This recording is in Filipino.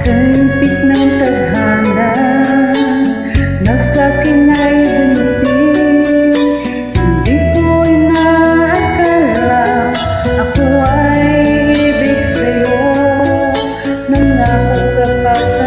Kaipit ng tadhana na sa'kin ay dumating. Hindi ko inaakala ako ay ibig sa'yo. Nangako ka pa sa